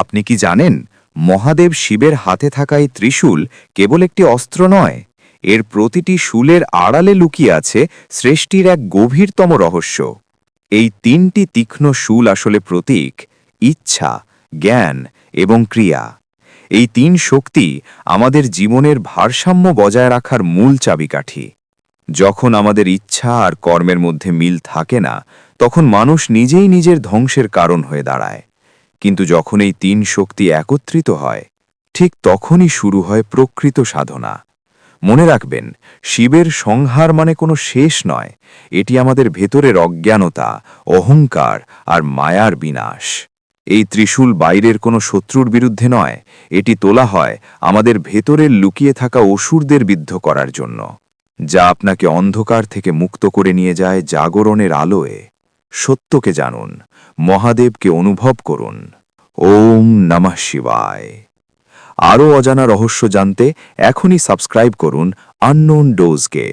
আপনি কি জানেন, মহাদেব শিবের হাতে থাকা এই ত্রিশূল কেবল একটি অস্ত্র নয়, এর প্রতিটি শূলের আড়ালে লুকিয়ে আছে সৃষ্টির এক গভীরতম রহস্য। এই তিনটি তীক্ষ্ণ শূল আসলে প্রতীক: ইচ্ছা, জ্ঞান এবং ক্রিয়া। এই তিন শক্তি আমাদের জীবনের ভারসাম্য বজায় রাখার মূল চাবিকাঠি। যখন আমাদের ইচ্ছা আর কর্মের মধ্যে মিল থাকে না, তখন মানুষ নিজেই নিজের ধ্বংসের কারণ হয়ে দাঁড়ায়। কিন্তু যখন এই তিন শক্তি একত্রিত হয়, ঠিক তখনই শুরু হয় প্রকৃত সাধনা। মনে রাখবেন, শিবের সংহার মানে কোনো শেষ নয়, এটি আমাদের ভেতরের অজ্ঞানতা, অহংকার আর মায়ার বিনাশ। এই ত্রিশূল বাইরের কোনো শত্রুর বিরুদ্ধে নয়, এটি তোলা হয় আমাদের ভেতরের লুকিয়ে থাকা অসুরদের বিদ্ধ করার জন্য, যা আপনাকে অন্ধকার থেকে মুক্ত করে নিয়ে যায় জাগরণের আলোয়। সত্যকে জানুন, মহাদেবকে অনুভব করুন। ওম নমঃ শিবায়। আরও অজানা রহস্য জানতে এখনই সাবস্ক্রাইব করুন আননোন ডোজকে।